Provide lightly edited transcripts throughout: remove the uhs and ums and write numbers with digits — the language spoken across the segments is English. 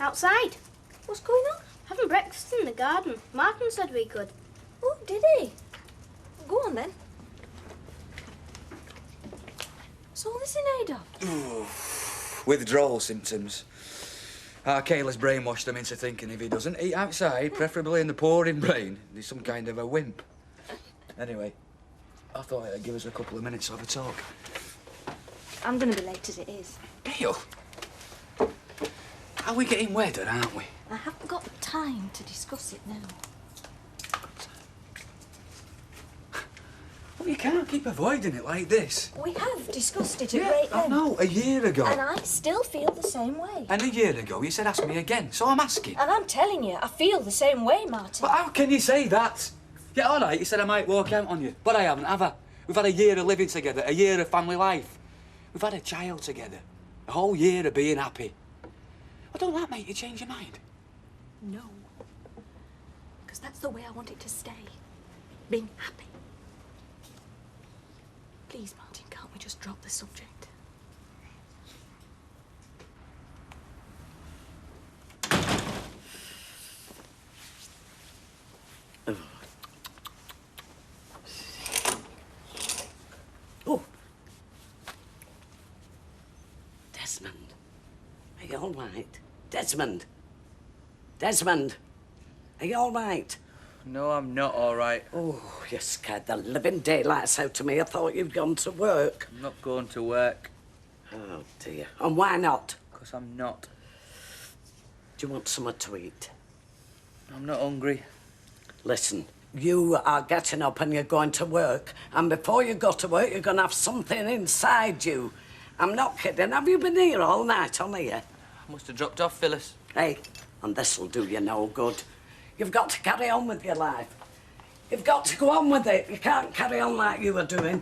Outside. What's going on? Having breakfast in the garden. Martin said we could. Oh, did he? Go on, then. What's all this in aid of? Withdrawal symptoms. Gail has brainwashed him into thinking if he doesn't eat outside, preferably in the pouring rain, he's some kind of a wimp. Anyway, I thought it'd give us a couple of minutes to have a talk. I'm going to be late as it is. Gail, are we getting wedded, aren't we? I haven't got time to discuss it now. Well, you can't keep avoiding it like this. We have discussed it at great length. I know, a year ago. And I still feel the same way. And a year ago, you said ask me again, so I'm asking. And I'm telling you, I feel the same way, Martin. But how can you say that? Yeah, all right, you said I might walk out on you, but I haven't, have I? We've had a year of living together, a year of family life. We've had a child together, a whole year of being happy. Well, don't that make you change your mind? No. Because that's the way I want it to stay. Being happy. Please, Martin, can't we just drop the subject? Oh. Desmond. Are you all right? Desmond. Desmond. Are you all right? No, I'm not all right. Oh, you scared the living daylights out of me. I thought you'd gone to work. I'm not going to work. Oh, dear. And why not? Because I'm not. Do you want something to eat? I'm not hungry. Listen, you are getting up and you're going to work. And before you go to work, you're going to have something inside you. I'm not kidding. Have you been here all night on here? I must have dropped off, Phyllis. Hey, and this'll do you no good. You've got to carry on with your life. You've got to go on with it. You can't carry on like you were doing.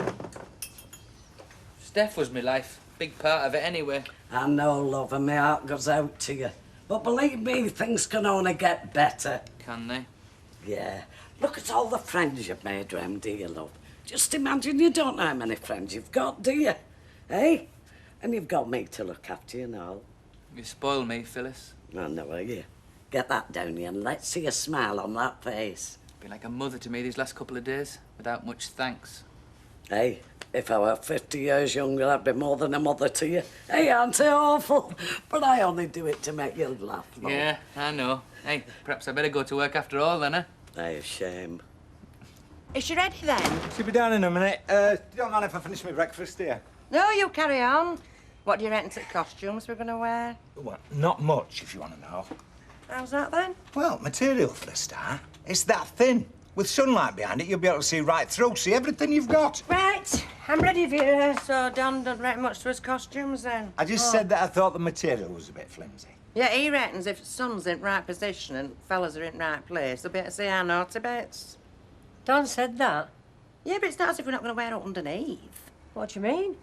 Steph was my life. Big part of it anyway. I know, love, and my heart goes out to you. But believe me, things can only get better. Can they? Yeah. Look at all the friends you've made round here, love. Just imagine you don't know how many friends you've got, do you? Hey? And you've got me to look after, you know. You spoil me, Phyllis. I know, you. Get that down here and let's see a smile on that face. Been like a mother to me these last couple of days, without much thanks. Hey, if I were 50 years younger, I'd be more than a mother to you. Hey, aren't I awful? But I only do it to make you laugh, love. Yeah, I know. Hey, perhaps I better go to work after all, then, eh? Hey, shame. Is she ready, then? She'll be down in a minute. You don't mind if I finish my breakfast, do you? No, you carry on. What do you reckon to the costumes we're going to wear? Well, not much, if you want to know. How's that, then? Well, material for a start. It's that thin. With sunlight behind it, you'll be able to see right through, see everything you've got. Right, I'm ready for you. So Dan don't reckon much to his costumes, then? I just said that I thought the material was a bit flimsy. Yeah, he reckons if sun's in right position and fellas are in right place, they'll be able to see our naughty bits. Don said that. Yeah, but it's not as if we're not going to wear it underneath. What do you mean?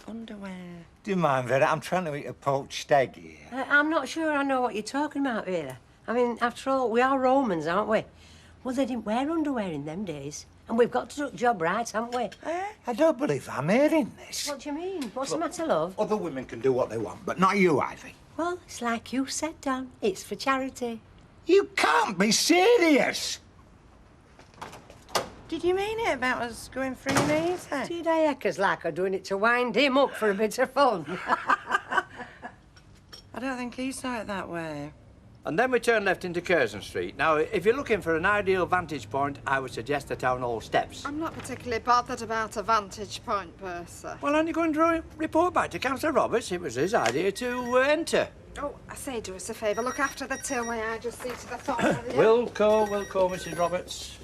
Underwear. Do you mind, Vera? I'm trying to eat a poached egg here. I'm not sure I know what you're talking about, Vera. I mean, after all, we are Romans, aren't we? Well, they didn't wear underwear in them days. And we've got to do the job right, haven't we? I don't believe I'm hearing this. What do you mean? What's the matter, love? Other women can do what they want, but not you, Ivy. Well, it's like you said, Dan. It's for charity. You can't be serious. Did you mean it about us going free and easy? Did I echoes like I'm doing it to wind him up for a bit of fun? I don't think he saw it that way. And then we turn left into Curzon Street. Now, if you're looking for an ideal vantage point, I would suggest the Town Hall steps. I'm not particularly bothered about a vantage point, Percy. Well, aren't you going to report back to Councillor Roberts? It was his idea to enter. Oh, I say, do us a favour. Look after the till while I just see to the thought of the... Wilco, Mrs. Roberts.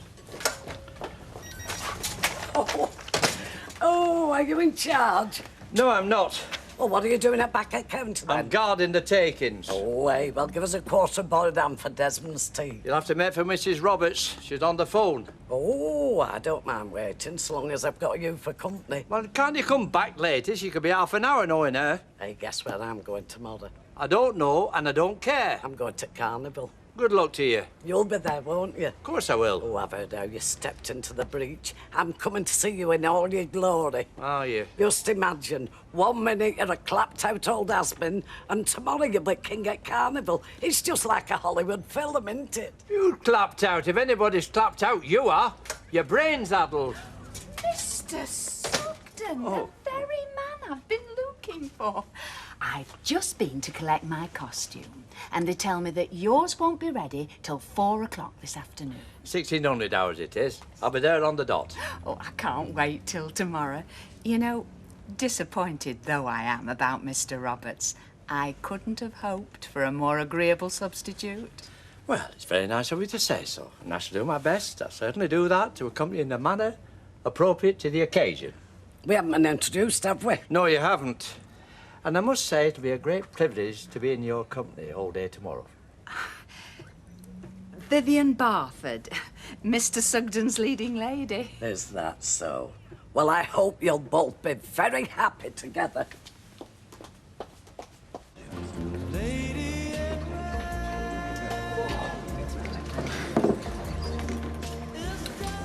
Oh, are you in charge? No, I'm not. Well, what are you doing at back at counter, then? I'm guarding the takings. Oh, hey, well, give us a quarter boiled ham for Desmond's tea. You'll have to make for Mrs. Roberts. She's on the phone. Oh, I don't mind waiting, so long as I've got you for company. Well, can't you come back later? She could be half an hour knowing her. Hey, guess where I'm going tomorrow? I don't know, and I don't care. I'm going to Carnival. Good luck to you. You'll be there, won't you? Of course I will. Oh, I've heard how you stepped into the breach. I'm coming to see you in all your glory. Are you? Just imagine, 1 minute you're a clapped-out old has-been, and tomorrow you'll be king at Carnival. It's just like a Hollywood film, isn't it? You clapped out. If anybody's clapped out, you are. Your brain's addled. Mr. Sugden, the very man I've been looking for. I've just been to collect my costume, and they tell me that yours won't be ready till 4 o'clock this afternoon. 1600 hours it is. I'll be there on the dot. Oh, I can't wait till tomorrow. You know, disappointed though I am about Mr. Roberts, I couldn't have hoped for a more agreeable substitute. Well, it's very nice of you to say so, and I shall do my best. I'll certainly do that to accompany in a manner appropriate to the occasion. We haven't been introduced, have we? No, you haven't. And I must say it'll be a great privilege to be in your company all day tomorrow. Vivian Barford, Mr. Sugden's leading lady. Is that so? Well, I hope you'll both be very happy together.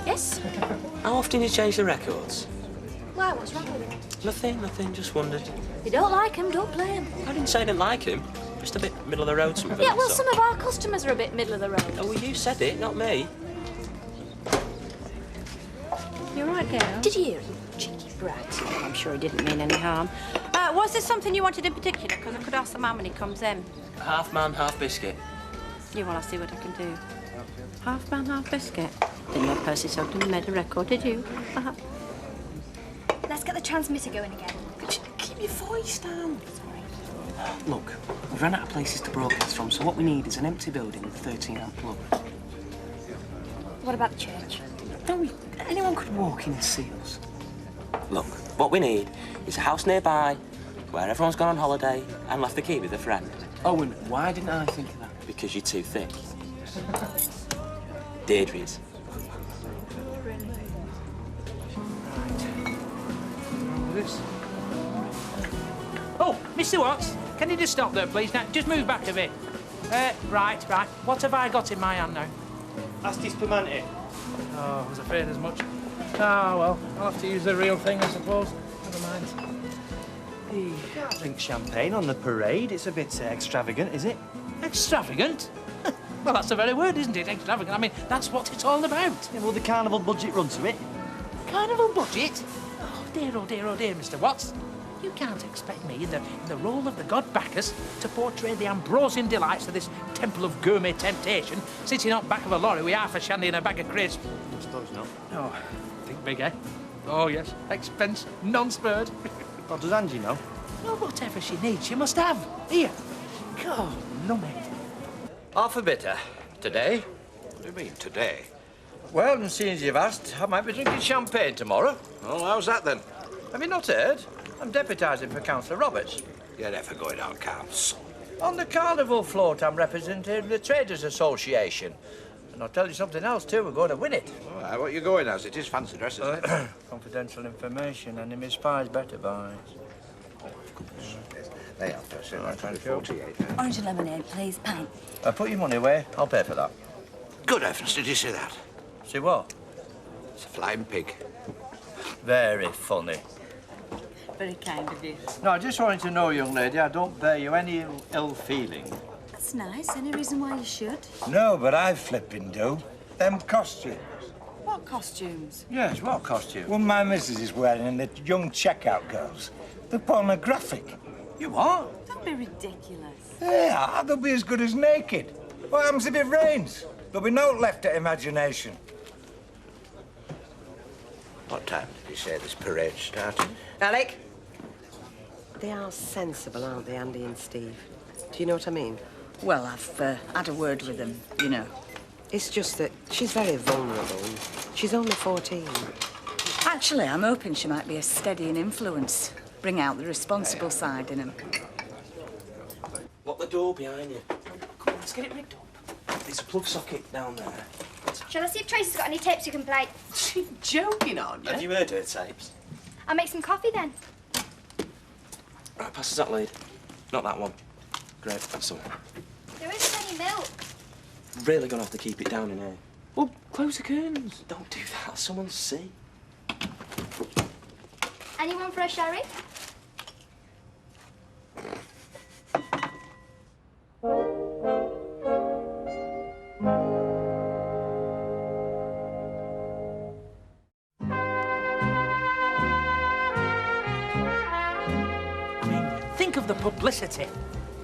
Yes? How often do you change the records? Why, what's wrong with him? Nothing, just wondered. If you don't like him, don't play him. I didn't say I didn't like him. Just a bit middle of the road, some of it. Yeah, well, some of our customers are a bit middle of the road. Oh, well, you said it, not me. You're right, Gail. Did you hear him? Cheeky brat. I'm sure he didn't mean any harm. Was there something you wanted in particular? Because I could ask the man when he comes in. Half man, half biscuit. Yeah, well, I'll see what I can do. Half man, half biscuit. Didn't know Percy Sugden made a record, did you? Let's get the transmitter going again. Keep your voice down. Look, we've run out of places to broadcast from, so what we need is an empty building with a 13-amp plug. What about the church? Anyone could walk in and see us. Look, what we need is a house nearby where everyone's gone on holiday and left the key with a friend. Oh, and why didn't I think of that? Because you're too thick. Deirdre's. This. Oh, Mr. Watts, can you just stop there, please? Now, just move back a bit. Right. What have I got in my hand now? Astis Permanente. Oh, I was afraid as much. Ah, well, I'll have to use the real thing, I suppose. Never mind. You can't drink champagne on the parade. It's a bit extravagant, is it? Extravagant? Well, that's the very word, isn't it? Extravagant. I mean, that's what it's all about. Yeah, will the carnival budget run to it? Carnival budget? Oh, dear, Mr. Watts. You can't expect me, in the role of the god Bacchus, to portray the Ambrosian delights of this temple of gourmet temptation, sitting on back of a lorry with half a shandy and a bag of crisps. I suppose not. Oh, think big, eh? Oh, yes. Expense, non-spurred. Well, does Angie know? Well, whatever she needs, she must have. Here. God, lummy. Half a bitter. Today? What do you mean, today? Well, and seeing as you've asked, I might be drinking champagne tomorrow. Oh, how's that then? Have you not heard? I'm deputising for Councillor Roberts. You're never going on counts. On the carnival float, I'm representing the Traders Association. And I'll tell you something else, too. We're going to win it. All right, what are you going as? It is fancy dress, isn't it? Confidential information, enemy spies, better buys. Oh, of course. They are Percy. Right, thank you. 48. Orange and lemonade, please. Pint. Put your money away. I'll pay for that. Good heavens, did you see that? See what? It's a flying pig. Very funny. Very kind of you. No, I just wanted to know, young lady, I don't bear you any ill feeling. That's nice. Any reason why you should? No, but I flipping do. Them costumes. What costumes? Yes, what costume? One my missus is wearing and the young checkout girls. They're pornographic. You what? Don't be ridiculous. Yeah, they'll be as good as naked. What happens if it rains? There'll be no left to imagination. What time did you say this parade started? Alec? They are sensible, aren't they, Andy and Steve? Do you know what I mean? Well, I've had a word with them, you know. It's just that she's very vulnerable. And she's only 14. Actually, I'm hoping she might be a steadying influence. Bring out the responsible side in them. Lock the door behind you. Come on, let's get it rigged up. There's a plug socket down there. Shall I see if Tracy's got any tapes you can play? She's joking on you. Have you heard her tapes? I'll make some coffee then. Right, pass us that lead. Not that one. Great, that's the one. There isn't any milk. Really gonna have to keep it down in here. Well, close the curtains. Don't do that, someone will see. Anyone for a sherry? Think of the publicity.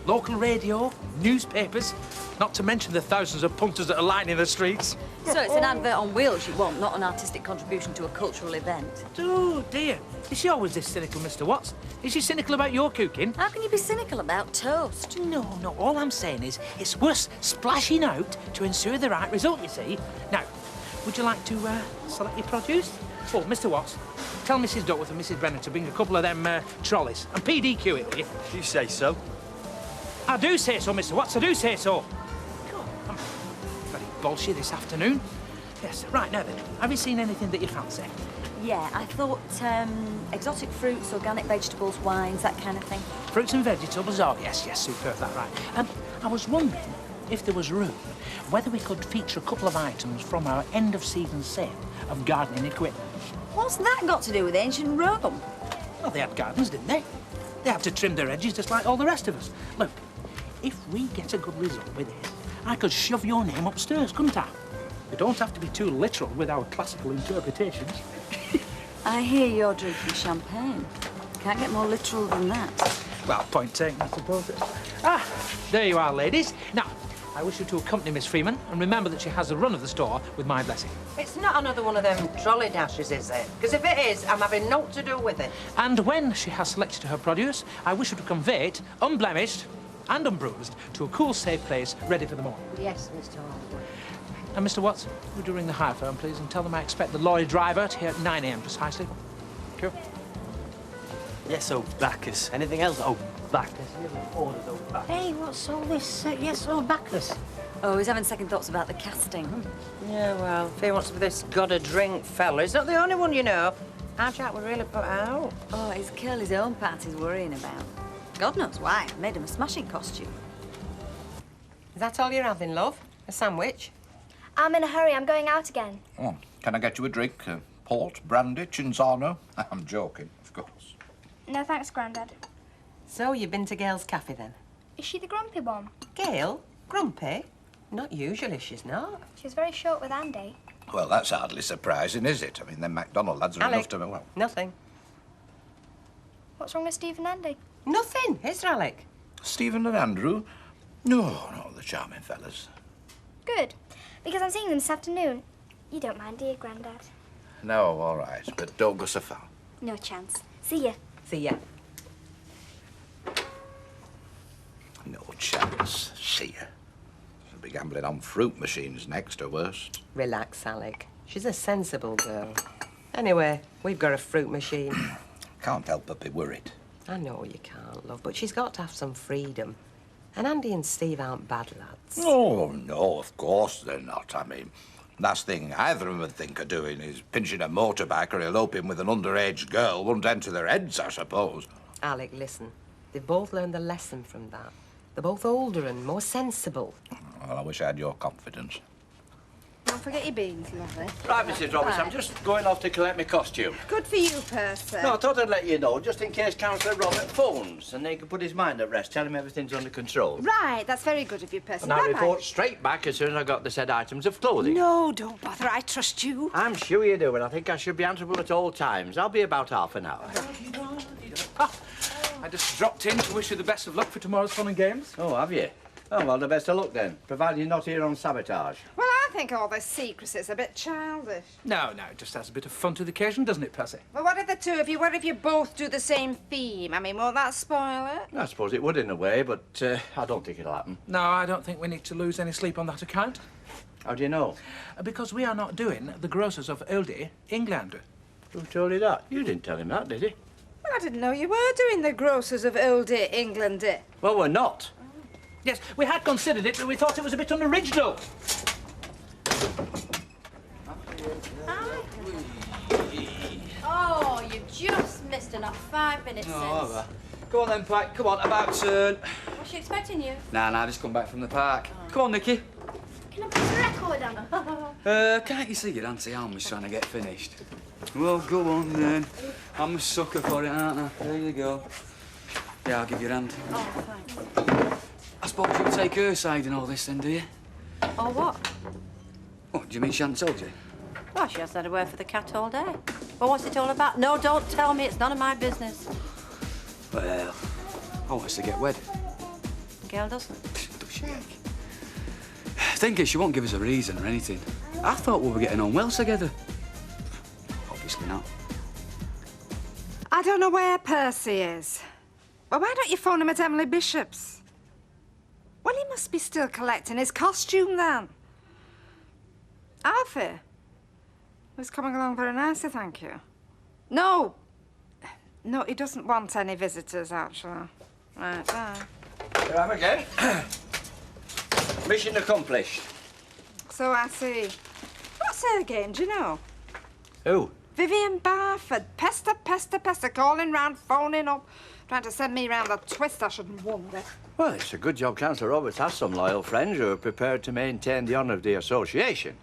Local radio, newspapers, not to mention the thousands of punters that are lining the streets. So it's an advert on wheels you want, not an artistic contribution to a cultural event. Oh, dear. Is she always this cynical, Mr. Watts? Is she cynical about your cooking? How can you be cynical about toast? No, all I'm saying is it's worth splashing out to ensure the right result, you see. Now, would you like to select your produce? Oh, Mr. Watts, tell Mrs. Duckworth and Mrs. Brennan to bring a couple of them trolleys and PDQ it, will you? You say so. I do say so, Mr. Watts, I do say so. God, I'm very bolshy this afternoon. Yes, right, now then, have you seen anything that you fancy? Yeah, I thought exotic fruits, organic vegetables, wines, that kind of thing. Fruits and vegetables, oh, yes, superb, that right. I was wondering if there was room, whether we could feature a couple of items from our end-of-season sale of gardening equipment. What's that got to do with ancient Rome? Well, they had gardens, didn't they? They had to trim their edges just like all the rest of us. Look, if we get a good result with it, I could shove your name upstairs, couldn't I? We don't have to be too literal with our classical interpretations. I hear you're drinking champagne. Can't get more literal than that. Well, point taken, I suppose. Ah, there you are, ladies. Now, I wish you to accompany Miss Freeman and remember that she has the run of the store with my blessing. It's not another one of them trolley dashes, is it? Because if it is, I'm having naught to do with it. And when she has selected her produce, I wish her to convey it, unblemished and unbruised, to a cool, safe place ready for the morning. Yes, Mr. Alden. And Mr. Watts, would you ring the hire firm, please, and tell them I expect the lorry driver to here at 9 a.m. precisely. Thank you. Yes, oh, Bacchus. Anything else? Oh, Bacchus. Hey, what's all this? Yes, oh, Bacchus. Oh, he's having second thoughts about the casting. Yeah, well, if he wants to be this got-a-drink fella, he's not the only one, you know. Our chap would really put out. Oh, it's Curly's own part he's worrying about. God knows why. I made him a smashing costume. Is that all you're having, love? A sandwich? I'm in a hurry. I'm going out again. Oh, can I get you a drink? Port, brandy, Cinzano? I'm joking, of course. No thanks, Grandad. So, you've been to Gail's cafe, then? Is she the grumpy one? Gail? Grumpy? Not usually, she's not. She was very short with Andy. Well, that's hardly surprising, is it? I mean, them MacDonald lads are Alec, enough to... Well, nothing. What's wrong with Steve and Andy? Nothing. Is there, Alec? Stephen and Andrew? No, the charming fellas. Good. Because I'm seeing them this afternoon. You don't mind, do you, Grandad? No, all right, but don't go so far. No chance. See ya. See ya. No chance. See ya. She'll be gambling on fruit machines next, or worst. Relax, Alec. She's a sensible girl. Anyway, we've got a fruit machine. Can't help but be worried. I know you can't, love, but she's got to have some freedom. And Andy and Steve aren't bad lads. Oh, no, of course they're not. I mean, last thing either of them would think of doing is pinching a motorbike or eloping with an underage girl. Wouldn't enter their heads, I suppose. Alec, listen. They've both learned the lesson from that. They're both older and more sensible. Well, I wish I had your confidence. Don't forget your beans, lovely. Right, Mrs. Roberts, I'm just going off to collect my costume. Good for you, Percy. No, I thought I'd let you know, just in case Councillor Robert phones, and they can put his mind at rest, tell him everything's under control. Right, that's very good of you, Percy. And I'll Bye-bye. report straight back as soon as I got the said items of clothing. No, don't bother. I trust you. I'm sure you do, and I think I should be answerable at all times. I'll be about half an hour. I just dropped in to wish you the best of luck for tomorrow's fun and games. Oh, have you? Oh, well, the best of luck then, provided you're not here on sabotage. Well, I think all this secrecy's a bit childish. No, it just adds a bit of fun to the occasion, doesn't it, Percy? Well, what if the two of you, what if you both do the same theme? I mean, won't that spoil it? I suppose it would in a way, but I don't think it'll happen. No, I don't think we need to lose any sleep on that account. How do you know? Because we are not doing the Grocers of Olde Englande. Who told you that? You didn't tell him that, did he? Well, I didn't know you were doing the Grocers of Olde Englande. Well, we're not. Yes, we had considered it, but we thought it was a bit unoriginal. Oh, you've just missed her, not 5 minutes since. Go on then, Pack. Come on, about turn. Was she expecting you? Nah, just come back from the park. Come on, Nicky. Can Can I put the record on? Can't you see your Auntie Alma's trying to get finished? Well, go on then. I'm a sucker for it, aren't I? There you go. Yeah, I'll give you a hand. Oh, thanks. I suppose you take her side in all this then, do you? Or what? What, do you mean she hasn't told you? Well, she hasn't had a word for the cat all day. Well, what's it all about? No, don't tell me. It's none of my business. Well, I want us to get wed. Gail doesn't. Does she? Thinking she won't give us a reason or anything. I thought we were getting on well together. Obviously not. I don't know where Percy is. Well, why don't you phone him at Emily Bishop's? Well, he must be still collecting his costume, then. Alfie? Who's coming along very nicely, thank you. No. No, he doesn't want any visitors, actually. Right, bye. Here I am again. Mission accomplished. So I see. What's her again, do you know? Who? Vivian Barford. Pester, pester, pester. Calling round, phoning up. Trying to send me round the twist, I shouldn't wonder. Well, it's a good job Councillor Roberts has some loyal friends who are prepared to maintain the honour of the association.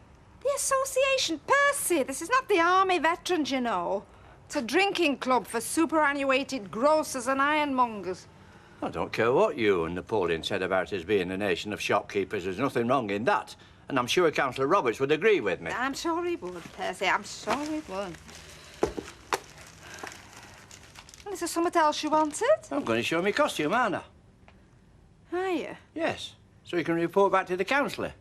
The association? Percy, this is not the army veterans, you know. It's a drinking club for superannuated grocers and ironmongers. I don't care what you and Napoleon said about us being a nation of shopkeepers. There's nothing wrong in that. And I'm sure Councillor Roberts would agree with me. I'm sure he would, Percy. I'm sure he would. Well, is there something else you wanted? I'm going to show me costume, aren't I? Are you? Yes. So you can report back to the councillor.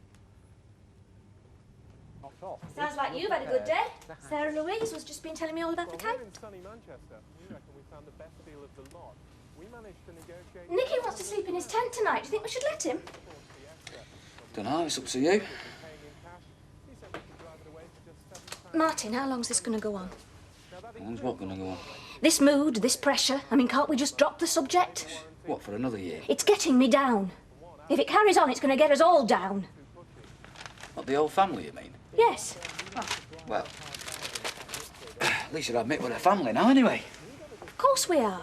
Sounds like you've had a good day. Sarah Louise was just been telling me all about the cake. Nicky wants to sleep in his tent tonight. Do you think we should let him? Don't know, it's up to you. Martin, how long's this going to go on? How long's what going to go on? This mood, this pressure. I mean, can't we just drop the subject? What, for another year? It's getting me down. If it carries on, it's going to get us all down. What, the whole family, you mean? Yes. Well, at least you'll admit we're a family now, anyway. Of course we are.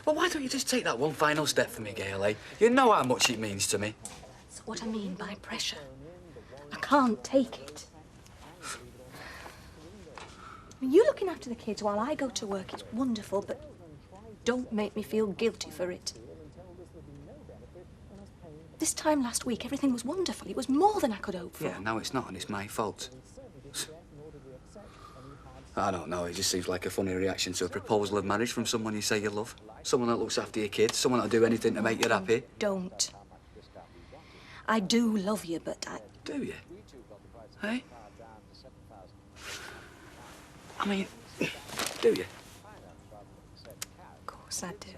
Well, why don't you just take that one final step for me, Gail, eh? You know how much it means to me. That's what I mean by pressure. I can't take it. I mean, you looking after the kids while I go to work, it's wonderful, but don't make me feel guilty for it. This time last week, everything was wonderful. It was more than I could hope for. Yeah, now it's not, and it's my fault. I don't know, it just seems like a funny reaction to a proposal of marriage from someone you say you love. Someone that looks after your kids, someone that'll do anything to make you happy. Don't. I do love you, but I... Do you? Hey? I mean, do you? Of course I do.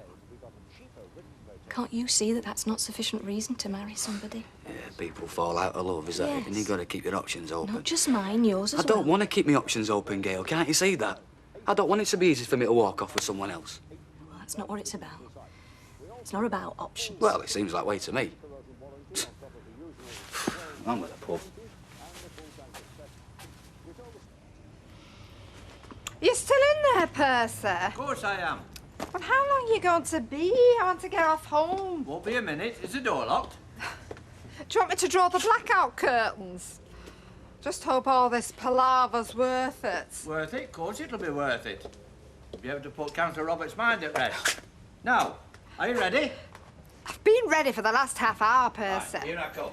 Can't you see that that's not sufficient reason to marry somebody? Yeah, people fall out of love, is that it? Yes. And you've got to keep your options open. Not just mine, yours as I well. don't want to keep my options open, Gail. Can't you see that? I don't want it to be easy for me to walk off with someone else. Well, that's not what it's about. It's not about options. Well, it seems that way to me. I'm at the pub. You're still in there, Percy? Of course I am. Well, how long are you going to be? I want to get off home. Won't be a minute. Is the door locked? Do you want me to draw the blackout curtains? Just hope all this palaver's worth it. Worth it? Of course it'll be worth it. Be able to put Councillor Roberts' mind at rest. Now, are you ready? I've been ready for the last half hour, Percy. Right, here I come.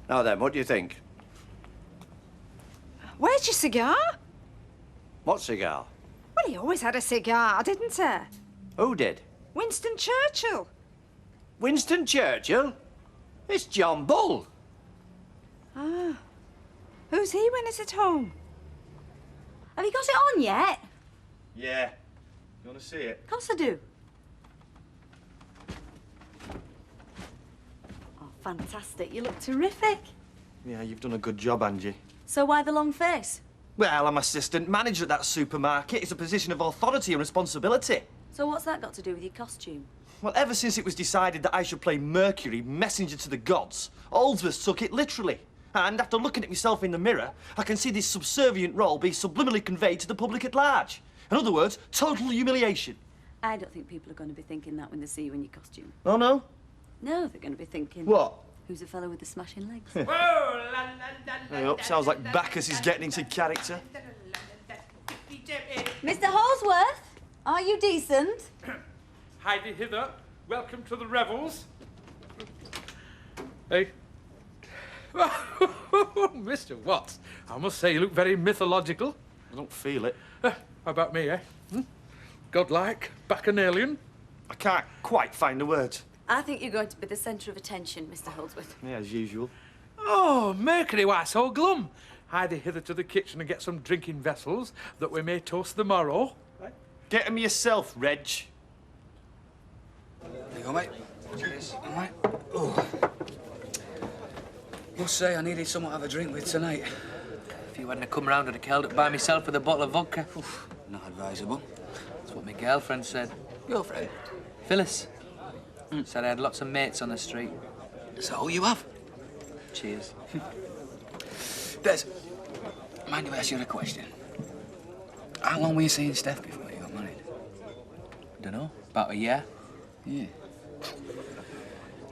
Now then, what do you think? Where's your cigar? What cigar? Well, he always had a cigar, didn't he? Who did? Winston Churchill. Winston Churchill? It's John Bull. Ah. Who's he when he's at home? Have you got it on yet? Yeah. You want to see it? Of course I do. Oh, fantastic. You look terrific. Yeah, you've done a good job, Angie. So why the long face? Well, I'm assistant manager at that supermarket. It's a position of authority and responsibility. So what's that got to do with your costume? Well, ever since it was decided that I should play Mercury, messenger to the gods, Oldsworth took it literally. And after looking at myself in the mirror, I can see this subservient role being subliminally conveyed to the public at large. In other words, total humiliation. I don't think people are going to be thinking that when they see you in your costume. Oh, no? No, they're going to be thinking... What? Who's the fellow with the smashing legs? Hang up, sounds like Bacchus is getting into character. Mr. Holsworth, are you decent? Heidi hither. Welcome to the revels. Hey. Mr. Watts, I must say you look very mythological. I don't feel it. How about me, eh? Godlike, bacchanalian. I can't quite find the words. I think you're going to be the centre of attention, Mr. Holsworth. Yeah, as usual. Oh, Mercury, why so glum? Hide hither to the kitchen and get some drinking vessels that we may toast the morrow. Get 'em yourself, Reg. There you go, mate. Cheers. All right. Oh. Must say, I needed someone to have a drink with tonight. If you hadn't come round, I'd have curled up by myself with a bottle of vodka. Oof, not advisable. That's what my girlfriend said. Girlfriend? Phyllis. Said I had lots of mates on the street. So you have? Cheers. Des, mind if I ask you a question? How long were you seeing Steph before you got married? Dunno, about a year. Yeah. Do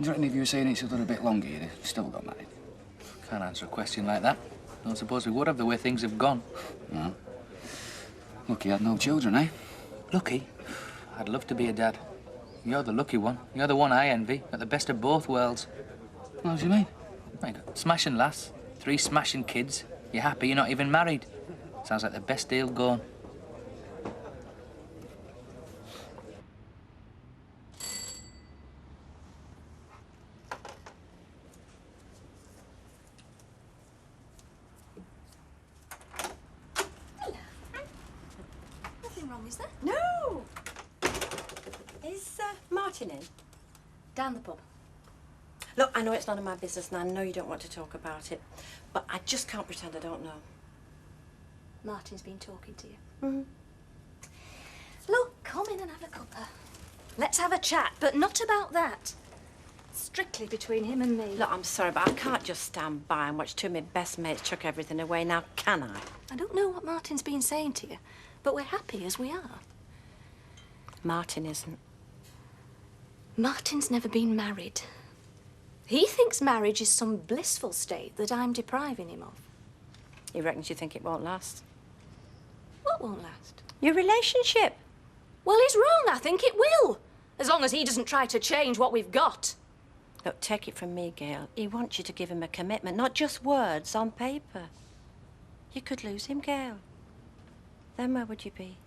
you reckon if you were seeing each other a bit longer, you'd have still got married? Can't answer a question like that. Don't suppose we would have the way things have gone. No. Lucky you had no children, eh? Lucky? I'd love to be a dad. You're the lucky one. You're the one I envy. Got the best of both worlds. What do you mean? I got smashing lass, 3 smashing kids. You're happy you're not even married. Sounds like the best deal going. Nothing wrong, is there? No! Is Martin in? Down the pub. Look, I know it's none of my business and I know you don't want to talk about it, but I just can't pretend I don't know. Martin's been talking to you. Mm-hmm. Look, come in and have a cuppa. Let's have a chat, but not about that. Strictly between him and me. Look, I'm sorry, but I can't just stand by and watch 2 of my best mates chuck everything away now, can I? I don't know what Martin's been saying to you, but we're happy as we are. Martin isn't. Martin's never been married. He thinks marriage is some blissful state that I'm depriving him of. He reckons you think it won't last? What won't last? Your relationship. Well, he's wrong. I think it will. As long as he doesn't try to change what we've got. Look, take it from me, Gail. He wants you to give him a commitment, not just words on paper. You could lose him, Gail. Then where would you be?